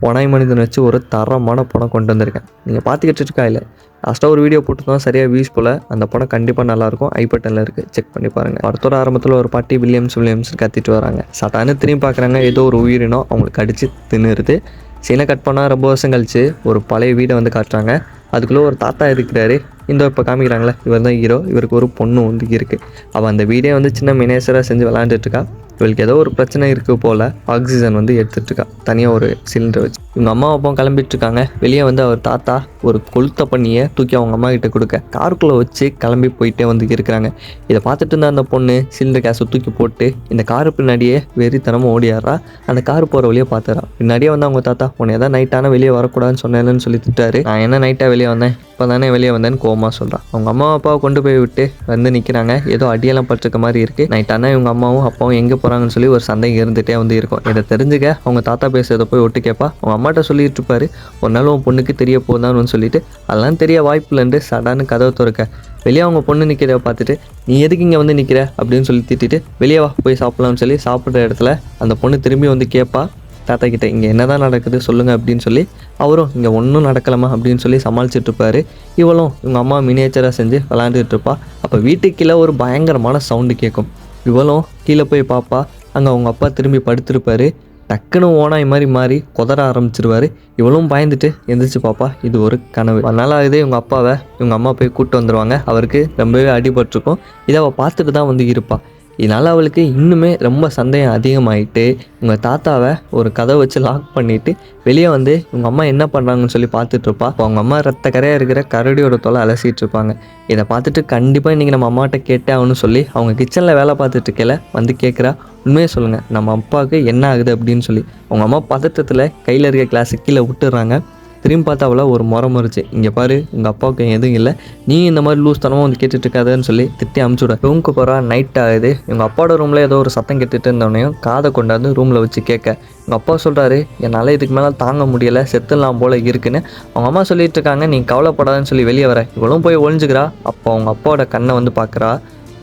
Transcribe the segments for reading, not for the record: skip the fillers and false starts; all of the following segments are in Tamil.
ஓனாய் மனிதன் வச்சு ஒரு தரமான படம் கொண்டு வந்திருக்கேன். நீங்கள் பார்த்துக்கிட்டு இருக்கா இல்லை? லாஸ்ட்டாக ஒரு வீடியோ போட்டுருந்தோம், சரியாக வியூஸ் போல். அந்த படம் கண்டிப்பாக நல்லாயிருக்கும். ஐ பட்டனில் இருக்குது, செக் பண்ணி பாருங்கள். படத்தோட ஆரம்பத்தில் ஒரு பாட்டி வில்லியம்ஸ் கத்திட்டு வராங்க. சட்டான்னு திரும்பி பார்க்குறாங்க, ஏதோ ஒரு உயிரினம் அவங்களுக்கு அடித்து தின்னுருது. சீனை கட் பண்ணால் ரொம்ப வருஷம் கழிச்சு ஒரு பழைய வீடை வந்து காட்டுறாங்க. அதுக்குள்ளே ஒரு தாத்தா இருக்கிறாரு. இப்போ காமிக்கிறாங்களே, இவர் தான் ஹீரோ. இவருக்கு ஒரு பொண்ணு வந்து இருக்குது. அவள் அந்த வீடே வந்து சின்ன மினேச்சராக செஞ்சு விளாண்டுட்டுருக்கா. இவளுக்கு ஏதோ ஒரு பிரச்சனை இருக்குது போல். ஆக்சிஜன் வந்து எடுத்துகிட்ருக்கா தனியாக ஒரு சிலிண்டர் வச்சு. இவங்க அம்மா அப்பா கிளம்பிட்டுருக்காங்க. வெளியே வந்து அவர் தாத்தா ஒரு கொளுத்த பண்ணியை தூக்கி அவங்க அம்மா கிட்ட கொடுக்க காருக்குள்ளே வச்சு கிளம்பி போயிட்டே வந்து இருக்கிறாங்க. இதை பார்த்துட்டு இருந்த அந்த பொண்ணு சிலிண்டர் கேஸை தூக்கி போட்டு இந்த காரு பின்னாடியே வெறித்தனமாக ஓடியாடுறா. அந்த கார் போகிற வழியே பார்த்துறா. பின்னாடியே வந்து அவங்க தாத்தா, உன்னை ஏதாவது நைட்டான வெளியே வரக்கூடாதுன்னு சொன்னேன்னு சொல்லி திட்டாரு. நான் என்ன நைட்டாக வெளியே வந்தேன், இப்போ தானே வெளியே வந்தேன்னு கோவமாக சொல்கிறான். அவங்க அம்மா அப்பாவை கொண்டு போய் விட்டு வந்து நிற்கிறாங்க. ஏதோ அடியெல்லாம் பட்டிருக்க மாதிரி இருக்குது. நைட்டானா இவங்க அம்மாவும் அப்பாவும் எங்கே போகிறாங்கன்னு சொல்லி ஒரு சந்தேகம் இருந்துகிட்டே வந்து இருக்கும். இதை தெரிஞ்சுக்க அவங்க தாத்தா பேசுறதை போய் ஒட்டு கேட்பா. அவங்க அம்மாட்ட சொல்லிட்டு இருப்பாரு, ஒரு நாள் உன் பொண்ணுக்கு தெரிய போதான்னு சொல்லிட்டு. அதெல்லாம் தெரிய வாய்ப்பு இல்லைன்னு சடான்னு கதவை திறக்க வெளியே அவங்க பொண்ணு நிற்கிறத பார்த்துட்டு, நீ எதுக்கு இங்கே வந்து நிற்கிற அப்படின்னு சொல்லி திட்டிட்டு, வெளியே வா போய் சாப்பிட்லான்னு சொல்லி சாப்பிட்ற இடத்துல அந்த பொண்ணு திரும்பி வந்து கேட்பா தாத்தா கிட்ட, இங்கே என்ன தான் நடக்குது சொல்லுங்கள் அப்படின்னு சொல்லி. அவரும் இங்கே ஒன்றும் நடக்கலாமா அப்படின்னு சொல்லி சமாளிச்சுட்ருப்பாரு. இவளும் இவங்க அம்மா மினியேச்சராக செஞ்சு விளாண்டுட்டு இருப்பா. அப்போ வீட்டுக்கு கீழே ஒரு பயங்கரமான சவுண்டு கேட்கும். இவளும் கீழே போய் பார்ப்பா. அங்கே அவங்க அப்பா திரும்பி படுத்திருப்பாரு. டக்குன்னு ஓனாய் மாதிரி மாறி கொதற ஆரம்பிச்சிருவாரு. இவளும் பயந்துட்டு எந்திரிச்சு பாப்பா. இது ஒரு கனவு. அதனால ஆகுது இவங்க அப்பாவை இவங்க அம்மா போய் கூப்பிட்டு வந்துடுவாங்க. அவருக்கு ரொம்பவே அடிபட்டிருக்கும். இதை அவள் பார்த்துட்டு தான் வந்து இருப்பாள். இதனால் அவளுக்கு இன்னுமே ரொம்ப சந்தேகம் அதிகமாகிட்டு உங்கள் தாத்தாவை ஒரு கதை வச்சு லாக் பண்ணிவிட்டு வெளியே வந்து இவங்க அம்மா என்ன பண்ணுறாங்கன்னு சொல்லி பார்த்துட்ருப்பா. இப்போ அவங்க அம்மா ரத்த கரையாக இருக்கிற கரடியோட தொலை அலசிட்டு இருப்பாங்க. இதை பார்த்துட்டு கண்டிப்பாக இன்றைக்கி நம்ம அம்மாட்ட கேட்டே ஆகணும்னு சொல்லி அவங்க கிச்சனில் வேலை பார்த்துட்டு இருக்கல வந்து கேட்குறா, உண்மையை சொல்லுங்கள் நம்ம அப்பாவுக்கு என்ன ஆகுது அப்படின்னு சொல்லி. அவங்க அம்மா பதட்டத்தில் கையில் இருக்க கிளாஸு கீழே விட்டுறாங்க. திரும்பி பார்த்தா அவளை ஒரு முறைச்சு, இங்கே பாரு உங்கள் அப்பாவுக்கு எதுவும் இல்லை, நீ இந்த மாதிரி லூஸ் தனமாக வந்து கேட்டுட்டு இருக்காதுன்னு சொல்லி திட்டி அமுச்சுட. ரூமுக்கு போகிறா. நைட் ஆகுது. இவங்க அப்பாவோட ரூமில் ஏதோ ஒரு சத்தம் கேட்டுட்டு இருந்தோடனையும் காதை கொண்டாந்து ரூமில் வச்சு கேட்க எங்கள் அப்பா சொல்கிறாரு, என்னால் இதுக்கு மேலே தாங்க முடியலை, செத்துலாம் போல் இருக்குன்னு. அவங்க அம்மா சொல்லிட்டு இருக்காங்க, நீ கவலைப்படாதுன்னு சொல்லி வெளியே வர. இவளும் போய் ஒழிஞ்சுக்கிறா. அப்போ அவங்க அப்பாவோட கண்ணை வந்து பார்க்குறா.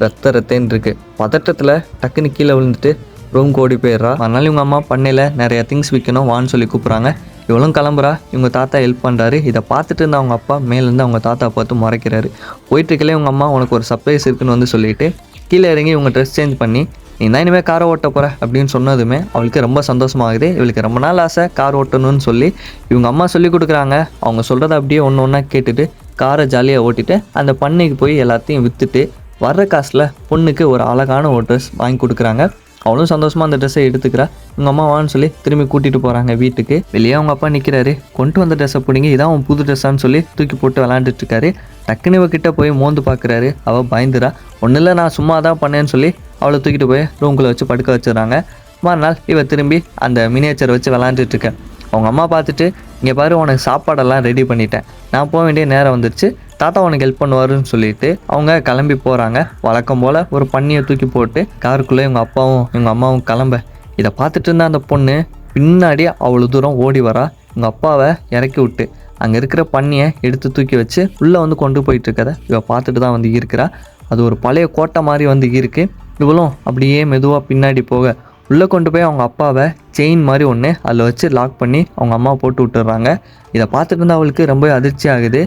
ரத்தேன்னு இருக்குது. பதட்டத்தில் டக்குன்னு கீழே விழுந்துட்டு ரூம்க்கு ஓடி போயிடுறா. அதனால இவங்க அம்மா பண்ணையில் நிறைய திங்ஸ் விற்கணும் வான்னு சொல்லி கூப்பிட்றாங்க. இவளும் கிளம்புறா. இவங்க தாத்தா ஹெல்ப் பண்ணுறாரு. இதை பார்த்துட்டு இருந்த அவங்க அப்பா மேலேருந்து அவங்க தாத்தா பார்த்து முறைக்கிறாரு. போயிட்டுருக்கலே இவங்க அம்மா உனக்கு ஒரு சர்ப்ரைஸ் இருக்குன்னு வந்து சொல்லிட்டு கீழே இறங்கி இவங்க ட்ரெஸ் சேஞ்ச் பண்ணி, நீ தான் இனிமேல் காரை ஓட்ட போகிற அப்படின்னு சொன்னதுமே அவளுக்கு ரொம்ப சந்தோஷமாகுது. இவளுக்கு ரொம்ப நாள் ஆசை கார் ஓட்டணும்னு சொல்லி இவங்க அம்மா சொல்லி கொடுக்குறாங்க. அவங்க சொல்கிறத அப்படியே ஒன்று ஒன்றா கேட்டுட்டு காரை ஜாலியாக ஓட்டிட்டு அந்த பண்ணைக்கு போய் எல்லாத்தையும் விற்றுட்டு வர்ற காசில் பொண்ணுக்கு ஒரு அழகான ஒரு ட்ரெஸ் வாங்கி கொடுக்குறாங்க. அவளும் சந்தோஷமாக அந்த ட்ரெஸ்ஸை எடுத்துக்கிறா. உங்கள் அம்மா வான்னு சொல்லி திரும்பி கூட்டிகிட்டு போகிறாங்க வீட்டுக்கு. வெளியே அவங்க அப்பா நிற்கிறாரு. கொண்டு வந்த ட்ரெஸ்ஸை பிடிங்க, இதான் அவன் புது ட்ரெஸ்ஸான்னு சொல்லி தூக்கி போட்டு விளாண்டுட்டு இருக்காரு. டக்குன்னு இவகிட்ட போய் மோந்து பார்க்குறாரு. அவள் பயந்துரா. ஒன்றும் இல்லை நான் சும்மா தான் பண்ணேன்னு சொல்லி அவளை தூக்கிட்டு போய் ரூம்குள்ளே வச்சு படுக்க வச்சுறாங்க. மறுநாள் இவ திரும்பி அந்த மினியேச்சரை வச்சு விளாண்டுட்டு இருக்கேன். அவங்க அம்மா பார்த்துட்டு, இங்கே பாரு உனக்கு சாப்பாடெல்லாம் ரெடி பண்ணிட்டேன், நான் போக வேண்டிய நேரம் வந்துடுச்சு, தாத்தா உனக்கு ஹெல்ப் பண்ணுவாருன்னு சொல்லிட்டு அவங்க கிளம்பி போகிறாங்க. வழக்கம் போல் ஒரு பண்ணியை தூக்கி போட்டு காருக்குள்ளே இவங்க அப்பாவும் இவங்க அம்மாவும் கிளம்ப. இதை பார்த்துட்டு இருந்தா அந்த பொண்ணு பின்னாடி அவ்வளோ தூரம் ஓடி வரா. இவங்க அப்பாவை இறக்கி விட்டு அங்கே இருக்கிற பண்ணியை எடுத்து தூக்கி வச்சு உள்ளே வந்து கொண்டு போயிட்டு இருக்கதை இவள் பார்த்துட்டு தான் வந்து இருக்கிறா. அது ஒரு பழைய கோட்டை மாதிரி வந்து இருக்குது. இவளும் அப்படியே மெதுவாக பின்னாடி போக உள்ளே கொண்டு போய் அவங்க அப்பாவை செயின் மாதிரி ஒன்று அதில் வச்சு லாக் பண்ணி அவங்க அம்மா போட்டு விட்டுறாங்க. இதை பார்த்துட்டு இருந்தால் அவளுக்கு ரொம்ப அதிர்ச்சி ஆகுது.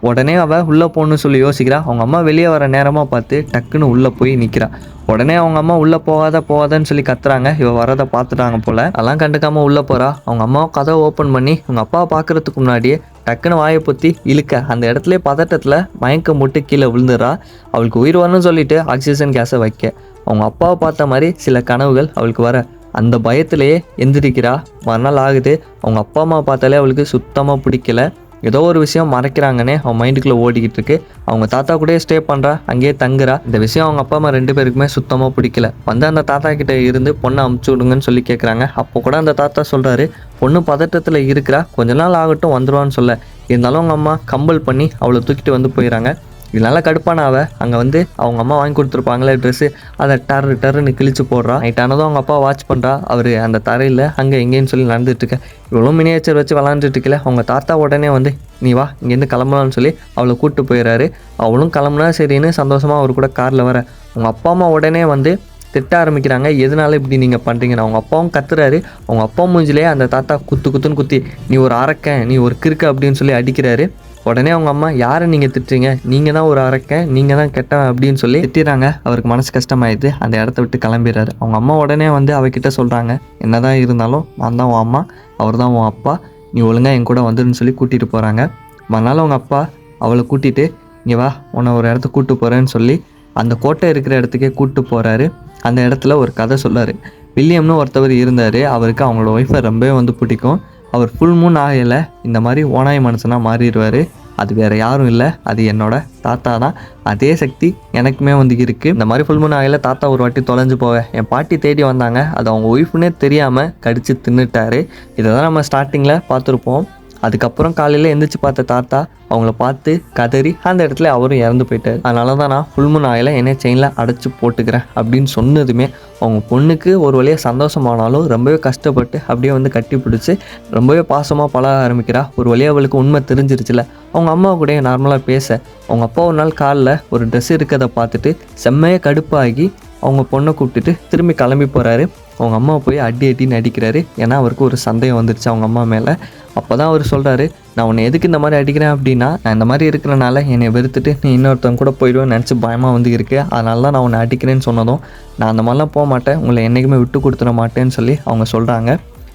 உடனே அவள் உள்ளே போகணுன்னு சொல்லி யோசிக்கிறா. அவங்க அம்மா வெளியே வர நேரமாக பார்த்து டக்குன்னு உள்ளே போய் நிற்கிறா. உடனே அவங்க அம்மா உள்ளே போகாதன்னு சொல்லி கத்துறாங்க. இவள் வரதை பார்த்துட்டாங்க போல். அதெல்லாம் கண்டுக்காமல் உள்ளே போகிறா. அவங்க அம்மாவை கதவை ஓப்பன் பண்ணி அவங்க அப்பாவை பார்க்குறதுக்கு முன்னாடியே டக்குன்னு வாயை பொத்தி இழுக்க அந்த இடத்துல பதட்டத்தில் மயக்கம் போட்டு கீழே விழுந்துடுறா. அவளுக்கு உயிர் வரணும்னு சொல்லிட்டு ஆக்சிஜன் கேஸை வைக்க அவங்க அப்பாவை பார்த்த மாதிரி சில கனவுகள் அவளுக்கு வர அந்த பயத்திலேயே எந்திரிக்கிறா. மறுநாள் ஆகுது. அவங்க அப்பா அம்மா பார்த்தாலே அவளுக்கு சுத்தமாக பிடிக்கல. ஏதோ ஒரு விஷயம் மறைக்கிறாங்கன்னே அவன் மைண்டுக்குள்ளே ஓடிக்கிட்டு இருக்கு. அவங்க தாத்தா கூடயே ஸ்டே பண்ணுறா, அங்கேயே தங்குறா. இந்த விஷயம் அவங்க அப்பா அம்மா 2 பேருக்குமே சுத்தமாக பிடிக்கல. வந்து அந்த தாத்தா கிட்ட இருந்து பொண்ணை அமுச்சு விடுங்கன்னு சொல்லி கேட்குறாங்க. அப்போ கூட அந்த தாத்தா சொல்கிறாரு, பொண்ணு பதட்டத்தில் இருக்கிறா, கொஞ்ச நாள் ஆகட்டும் வந்துடுவான்னு சொல்ல. இருந்தாலும் அவங்க அம்மா கம்பல் பண்ணி அவளை தூக்கிட்டு வந்து போயிடறாங்க. இதனால கடுப்பான அங்கே வந்து அவங்க அம்மா வாங்கி கொடுத்துருப்பாங்களே ட்ரெஸ்ஸு, அதை டர்னு கிழிச்சு போடுறா. நைட்டானதும் அவங்க அப்பா வாட்ச் பண்ணுறா. அவர் அந்த தரையில் அங்கே எங்கேன்னு சொல்லி நடந்துட்டுருக்க. இவ்வளோ மினியேச்சர் வச்சு விளாண்டுட்டு இருக்கல. அவங்க தாத்தா உடனே வந்து நீ வா இங்கேருந்து கிளம்பலான்னு சொல்லி அவளை கூப்பிட்டு போயிடறாரு. அவளும் கிளம்புனா சரின்னு சந்தோஷமாக அவர் கூட காரில் வர அவங்க அப்பா அம்மா உடனே வந்து திட்ட ஆரம்பிக்கிறாங்க. எதனால இப்படி நீங்கள் பண்ணுறீங்கன்னு. அவங்க அப்பாவும் கத்துறாரு. அவங்க அப்பா மூஞ்சிலே அந்த தாத்தா குத்துன்னு குத்தி, நீ ஒரு அரக்கன், நீ ஒரு கிறுக்க அப்படின்னு சொல்லி அடிக்கிறாரு. உடனே அவங்க அம்மா, யாரை நீங்கள் திட்டுறீங்க, நீங்கள் தான் ஒரு அரக்கன், நீங்கள் தான் கெட்டவன் அப்படின்னு சொல்லி திட்டுறாங்க. அவருக்கு மனசு கஷ்டமாயிடுது. அந்த இடத்த விட்டு கிளம்பிடுறாரு. அவங்க அம்மா உடனே வந்து அவகிட்ட சொல்கிறாங்க, என்னதான் இருந்தாலும் நான் தான் உன் அம்மா, அவர் தான் உன் அப்பா, நீ ஒழுங்காக என் கூட வந்துருன்னு சொல்லி கூட்டிகிட்டு போகிறாங்க. மறுநாள் அவங்க அப்பா அவளை கூட்டிகிட்டு, இங்கே வா, உன்னை ஒரு இடத்துக்கு கூப்பிட்டு போகிறேன்னு சொல்லி அந்த கோட்டை இருக்கிற இடத்துக்கே கூப்பிட்டு போகிறாரு. அந்த இடத்துல ஒரு கதை சொல்லார். வில்லியம்னு ஒருத்தவர் இருந்தார். அவருக்கு அவங்களோட ஒய்ஃபை ரொம்பவே வந்து பிடிக்கும். அவர் ஃபுல் மூன் ஆகையில் இந்த மாதிரி ஓனாய் மனுஷனாக மாறிடுவார். அது வேறு யாரும் இல்லை, அது என்னோட தாத்தா தான். அதே சக்தி எனக்குமே வந்து இருக்குது. இந்த மாதிரி ஃபுல் மூன் ஆகையில் தாத்தா ஒரு வாட்டி தொலைஞ்சு போக என் பாட்டி தேடி வந்தாங்க. அது அவங்க ஒய்ஃப்னே தெரியாமல் கடித்து தின்னுட்டாரு. இதை தான் நம்ம ஸ்டார்டிங்கில் பார்த்துருப்போம். அதுக்கப்புறம் காலையில் எந்திரிச்சு பார்த்த தாத்தா அவங்கள பார்த்து கதறி அந்த இடத்துல அவரும் இறந்து போயிட்டார். அதனால தான் நான் ஃபுல் மூன் ஆயில் என்னை செயினில் அடைச்சி போட்டுக்கிறேன் அப்படின்னு சொன்னதுமே அவங்க பொண்ணுக்கு ஒரு வழியாக சந்தோஷமானாலும் ரொம்பவே கஷ்டப்பட்டு அப்படியே வந்து கட்டி பிடிச்சி ரொம்பவே பாசமாக பழக ஆரம்பிக்கிறா. ஒரு வழியாக அவளுக்கு உண்மை தெரிஞ்சிருச்சுல. அவங்க அம்மா கூட நார்மலாக பேச அவங்க அப்பா ஒரு நாள் காலில் ஒரு ட்ரெஸ் இருக்கிறத பார்த்துட்டு செம்மையாக கடுப்பாகி அவங்க பொண்ணை கூப்பிட்டுட்டு திரும்பி கிளம்பி போகிறாரு. அவங்க அம்மா போய் அடின்னு அடிக்கிறாரு. ஏன்னா அவருக்கு ஒரு சந்தேகம் வந்துருச்சு அவங்க அம்மா மேலே. அப்போ தான் அவர் சொல்கிறாரு, நான் உன்னை எதுக்கு இந்த மாதிரி அடிக்கிறேன் அப்படின்னா, நான் இந்த மாதிரி இருக்கிறனால என்னை வெறுத்துட்டு நீ இன்னொருத்தவங்க கூட போயிடுவேன் நினச்சி பயமாக வந்து இருக்கு. அதனால தான் நான் உன்னை அடிக்கிறேன்னு சொன்னதும், நான் அந்த மாதிரிலாம் போக மாட்டேன், உங்களை என்றைக்குமே விட்டு கொடுத்துட மாட்டேன்னு சொல்லி அவங்க சொல்கிறாங்க.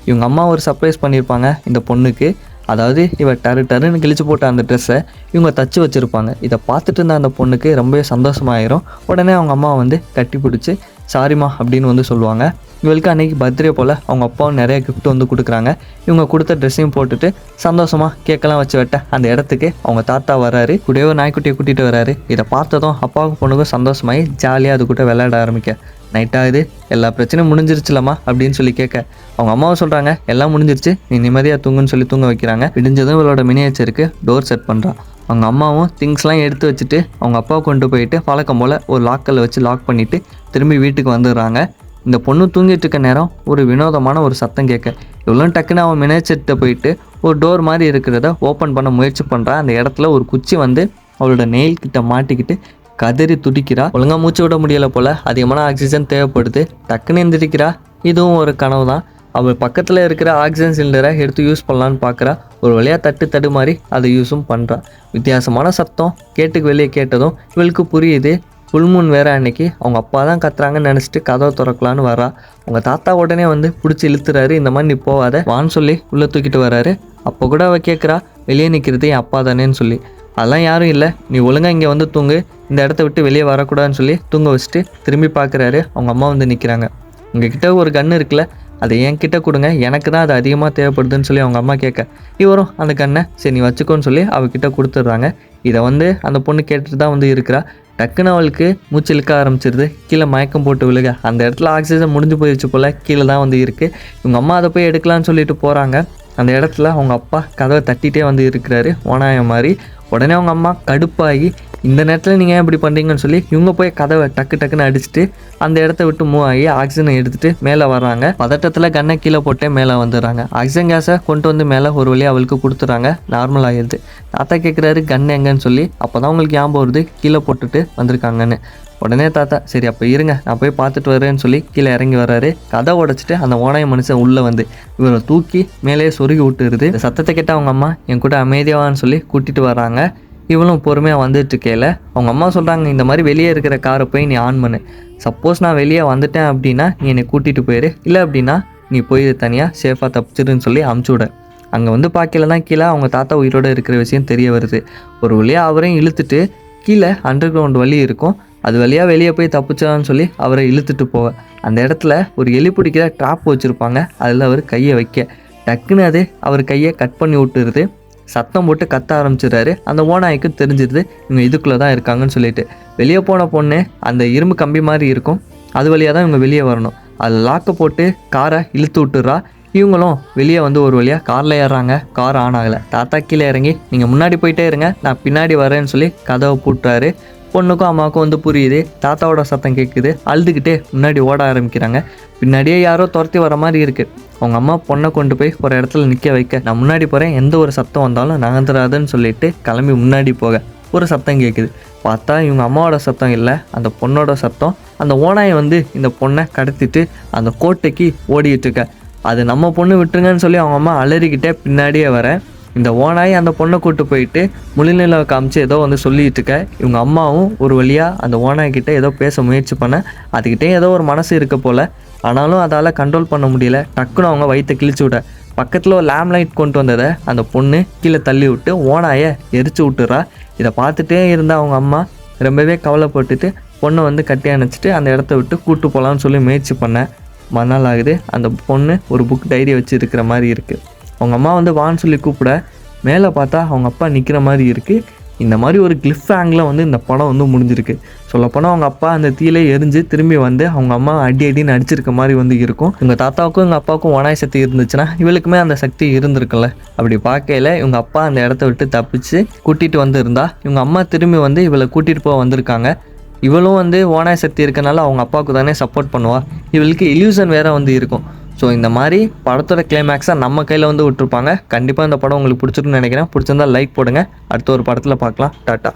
இவங்க அம்மா ஒரு சர்ப்ரைஸ் பண்ணியிருப்பாங்க இந்த பொண்ணுக்கு. அதாவது இவ டருன்னு கிழிச்சு போட்ட அந்த ட்ரெஸ்ஸை இவங்க தச்சு வச்சுருப்பாங்க. இதை பார்த்துட்டு இருந்த அந்த பொண்ணுக்கு ரொம்பவே சந்தோஷமாயிரும். உடனே அவங்க அம்மா வந்து கட்டி பிடிச்சி சாரிம்மா அப்படின்னு வந்து சொல்லுவாங்க. இவளுக்கு அன்றைக்கி பர்த்டே போல் அவங்க அப்பாவும் நிறைய கிஃப்ட் வந்து கொடுக்குறாங்க. இவங்க கொடுத்த ட்ரெஸ்ஸையும் போட்டுட்டு சந்தோஷமாக கேக்கெல்லாம் வச்சு வெட்ட அந்த இடத்துக்கு அவங்க தாத்தா வராரு. கூடவே ஒரு நாய்க்குட்டியை கூட்டிகிட்டு வராரு. இதை பார்த்ததும் அப்பாவுக்கும் பொண்ணுக்கும் சந்தோஷமாகி ஜாலியாக அது கூட விளையாட ஆரம்பிக்க, நைட்டாகுது, எல்லா பிரச்சனையும் முடிஞ்சிருச்சுலம்மா அப்படின்னு சொல்லி கேட்க அவங்க அம்மாவும் சொல்கிறாங்க, எல்லாம் முடிஞ்சிருச்சு, நீ நிம்மதியாக தூங்குன்னு சொல்லி தூங்க வைக்கிறாங்க. விடிஞ்சதும் இவளோட மினியேச்சருக்கு டோர் செட் பண்ணுறான். அவங்க அம்மாவும் திங்ஸ்லாம் எடுத்து வச்சுட்டு அவங்க அப்பாவை கொண்டு போயிட்டு வழக்கம் போல் ஒரு லாக்கரில் வச்சு லாக் பண்ணிவிட்டு திரும்பி வீட்டுக்கு வந்துடுறாங்க. இந்த பொண்ணு தூங்கிட்டு இருக்க நேரம் ஒரு வினோதமான ஒரு சத்தம் கேட்க இவ்வளோ டக்குன்னு அவன் மினியேச்சர்கிட்ட போயிட்டு ஒரு டோர் மாதிரி இருக்கிறத ஓப்பன் பண்ண முயற்சி பண்ணுறான். அந்த இடத்துல ஒரு குச்சி வந்து அவளோட நெயில் கிட்ட மாட்டிக்கிட்டு கதறி துடிக்கிறா. ஒழுங்காக மூச்சு விட முடியலை போல், அதிகமான ஆக்சிஜன் தேவைப்படுது. டக்குன்னு எந்திரிக்கிறா. இதுவும் ஒரு கனவு தான். அவள் பக்கத்தில் இருக்கிற ஆக்சிஜன் சிலிண்டரை எடுத்து யூஸ் பண்ணலான்னு பார்க்குறா. ஒரு வழியாக தடு மாதிரி அதை யூஸும் பண்ணுறா. வித்தியாசமான சத்தம் கேட்டுக்கு வெளியே கேட்டதும் இவளுக்கு புரியுது. ஃபுல் மூன் வேறு அன்னைக்கு அவங்க அப்பா தான் கத்துறாங்கன்னு நினச்சிட்டு கதவை திறக்கலான்னு வரா. அவங்க தாத்தா உடனே வந்து பிடிச்சி இழுத்துறாரு. இந்த மாதிரி நீ போகாத வான்னு சொல்லி உள்ளே தூக்கிட்டு வராரு. அப்போ கூட அவள் கேட்குறா, வெளியே நிற்கிறது என் அப்பா தானேன்னு சொல்லி. அதெல்லாம் யாரும் இல்லை, நீ ஒழுங்காக இங்கே வந்து தூங்கு, இந்த இடத்த விட்டு வெளியே வரக்கூடாதுன்னு சொல்லி தூங்க வச்சுட்டு திரும்பி பார்க்குறாரு. அவங்க அம்மா வந்து நிற்கிறாங்க. உங்ககிட்ட ஒரு கன்று இருக்குல்ல, அதை என்கிட்ட கொடுங்க, எனக்கு தான் அது அதிகமாக தேவைப்படுதுன்னு சொல்லி அவங்க அம்மா கேட்க இவரும் அந்த கண்ணை சரி நீ வச்சுக்கோன்னு சொல்லி அவகிட்ட கொடுத்துட்றாங்க. இதை வந்து அந்த பொண்ணு கேட்டுட்டு தான் வந்து இருக்கிறா. டக்குன்னு அவளுக்கு மூச்சு இழுக்க ஆரம்பிச்சிருது. கீழே மயக்கம் போட்டு விழுக அந்த இடத்துல ஆக்சிஜன் முடிஞ்சு போயிடுச்சு போல், கீழே தான் வந்து இருக்குது. இவங்க அம்மா அதை போய் எடுக்கலான்னு சொல்லிட்டு போகிறாங்க. அந்த இடத்துல அவங்க அப்பா கதவை தட்டிகிட்டே வந்து இருக்கிறாரு ஓனாயம் மாதிரி. உடனே அவங்க அம்மா கடுப்பாகி, இந்த நேரத்தில் நீங்கள் ஏன் இப்படி பண்ணுறீங்கன்னு சொல்லி இவங்க போய் கதவை டக்குன்னு அடிச்சுட்டு அந்த இடத்த விட்டு மூவ் ஆகி ஆக்சிஜனை எடுத்துகிட்டு மேலே வர்றாங்க. பதட்டத்தில் கண்ணை கீழே போட்டே மேலே வந்துடுறாங்க. ஆக்சிஜன் கேஸை கொண்டு வந்து மேலே ஒரு வழியாக அவளுக்கு கொடுத்துட்றாங்க. நார்மல் ஆகிடுது. தாத்தா கேட்குறாரு கன் எங்கன்னு சொல்லி. அப்போ தான் உங்களுக்கு ஞாபகம் வருது கீழே போட்டுட்டு வந்திருக்காங்கன்னு. உடனே தாத்தா சரி அப்போ இருங்க நான் போய் பார்த்துட்டு வரேன்னு சொல்லி கீழே இறங்கி வர்றாரு. கதை உடைச்சிட்டு அந்த ஓனாய மனுஷன் உள்ளே வந்து இவரை தூக்கி மேலேயே சொருகி விட்டுருது. இந்த சத்தத்தை கேட்ட அவங்க அம்மா என் கூட அமைதியாவான்னு சொல்லி கூட்டிகிட்டு வராங்க. இவளும் பொறுமையாக வந்துட்டு இருக்கையில் அவங்க அம்மா சொல்கிறாங்க, இந்த மாதிரி வெளியே இருக்கிற காரை போய் நீ ஆன் பண்ணு. சப்போஸ் நான் வெளியே வந்துட்டேன் அப்படின்னா நீ என்னை கூட்டிகிட்டு போயிரு, இல்லை அப்படின்னா நீ போய் தனியாக சேஃபாக தப்பிச்சிருன்னு சொல்லி அமுச்சு விட. அங்கே வந்து பார்க்கல தான் கீழே அவங்க தாத்தா உயிரோடு இருக்கிற விஷயம் தெரிய வருது. ஒரு வழியாக அவரையும் இழுத்துட்டு கீழே அண்டர் கிரவுண்ட் வழி இருக்கும், அது வழியாக வெளியே போய் தப்பிச்சான்னு சொல்லி அவரை இழுத்துட்டு போக அந்த இடத்துல ஒரு எலி பிடிக்கிற ட்ராப் வச்சுருப்பாங்க. அதில் அவர் கையை வைக்க டக்குன்னு அது அவர் கையை கட் பண்ணி விட்டுருது. சத்தம் போட்டு கத்த ஆரம்பிச்சிடுறாரு. அந்த ஓனாய்க்கு தெரிஞ்சிருது இவங்க இதுக்குள்ளே தான் இருக்காங்கன்னு சொல்லிட்டு. வெளியே போன பொண்ணு அந்த இரும்பு கம்பி மாதிரி இருக்கும், அது வழியாக தான் இவங்க வெளியே வரணும். அதில் லாக்கை போட்டு காரை இழுத்து விட்டுறா. இவங்களும் வெளியே வந்து ஒரு வழியாக காரில் ஏறுறாங்க. கார் ஆன் ஆகலை. தாத்தா கீழே இறங்கி நீங்கள் முன்னாடி போயிட்டே இருங்க, நான் பின்னாடி வரேன்னு சொல்லி கதவை பூட்டுறாரு. பொண்ணுக்கும் அம்மாவுக்கும் வந்து புரியுது. தாத்தாவோட சத்தம் கேட்குது. அழுதுகிட்டே முன்னாடி ஓட ஆரம்பிக்கிறாங்க. பின்னாடியே யாரோ துரத்தி வர மாதிரி இருக்குது. அவங்க அம்மா பொண்ணை கொண்டு போய் ஒரு இடத்துல நிற்க வைக்க நான் முன்னாடி போகிறேன், எந்த ஒரு சத்தம் வந்தாலும் நகர்ந்துடாதுன்னு சொல்லிட்டு கிளம்பி முன்னாடி போக ஒரு சத்தம் கேட்குது. பார்த்தா இவங்க அம்மாவோட சத்தம் இல்லை, அந்த பொண்ணோட சத்தம். அந்த ஓனாயை வந்து இந்த பொண்ணை கடத்திட்டு அந்த கோட்டைக்கு ஓடிட்டு இருக்க. அது நம்ம பொண்ணு விட்டுருங்கன்னு சொல்லி அவங்க அம்மா அலறிக்கிட்டே பின்னாடியே வர இந்த ஓனாய் அந்த பொண்ணை கூட்டு போயிட்டு முள்ளிநிலவை காமிச்சு ஏதோ வந்து சொல்லிட்டு இருக்க. இவங்க அம்மாவும் ஒரு வழியாக அந்த ஓனாய்கிட்ட ஏதோ பேச முயற்சி பண்ண, அதுக்கிட்டே ஏதோ ஒரு மனசு இருக்க போல், ஆனாலும் அதால் கண்ட்ரோல் பண்ண முடியல. டக்குன்னு அவங்க வயிற்றை கிழிச்சு விட பக்கத்தில் ஒரு லேம்ப் லைட் கொண்டு வந்ததை அந்த பொண்ணு கீழே தள்ளி விட்டு ஓனாயை எரிச்சு விட்டுறா. இதை பார்த்துட்டே இருந்த அவங்க அம்மா ரொம்பவே கவலைப்பட்டுட்டு பொண்ணை வந்து கட்டி அணைச்சிட்டு அந்த இடத்த விட்டு கூட்டு போகலான்னு சொல்லி முயற்சி பண்ண. மறுநாள் ஆகுது. அந்த பொண்ணு ஒரு புக் டைரி வச்சு இருக்கிற மாதிரி இருக்குது. அவங்க அம்மா வந்து வான்னு சொல்லி கூப்பிட மேலே பார்த்தா அவங்க அப்பா நிற்கிற மாதிரி இருக்குது. இந்த மாதிரி ஒரு கிளிஃப் ஆங்கில் வந்து இந்த படம் வந்து முடிஞ்சிருக்கு. சொல்லப்போனால் அவங்க அப்பா அந்த தீயிலே எரிஞ்சு திரும்பி வந்து அவங்க அம்மா அடின்னு அடிச்சிருக்க மாதிரி வந்து இருக்கும். இவங்க தாத்தாவுக்கும் எங்கள் அப்பாவுக்கும் ஓனாய் சக்தி இருந்துச்சுன்னா இவளுக்குமே அந்த சக்தி இருந்திருக்குல்ல. அப்படி பார்க்கையில் இவங்க அப்பா அந்த இடத்த விட்டு தப்பிச்சு கூட்டிகிட்டு வந்து இருந்தா இவங்க அம்மா திரும்பி வந்து இவளை கூட்டிகிட்டு போக வந்திருக்காங்க. இவளும் வந்து ஓனாய் சக்தி இருக்கனால அவங்க அப்பாவுக்கு தானே சப்போர்ட் பண்ணுவாள். இவளுக்கு இல்யூஷன் வேறு வந்து இருக்கும். ஸோ இந்த மாதிரி படத்தோட கிளைமேக்ஸாக நம்ம கையில் வந்து விட்டுருப்பாங்க. கண்டிப்பாக இந்த படம் உங்களுக்கு பிடிச்சிருக்குன்னு நினைக்கிறேன். பிடிச்சிருந்தா லைக் போடுங்க. அடுத்த ஒரு படத்தில் பார்க்கலாம். டாட்டா.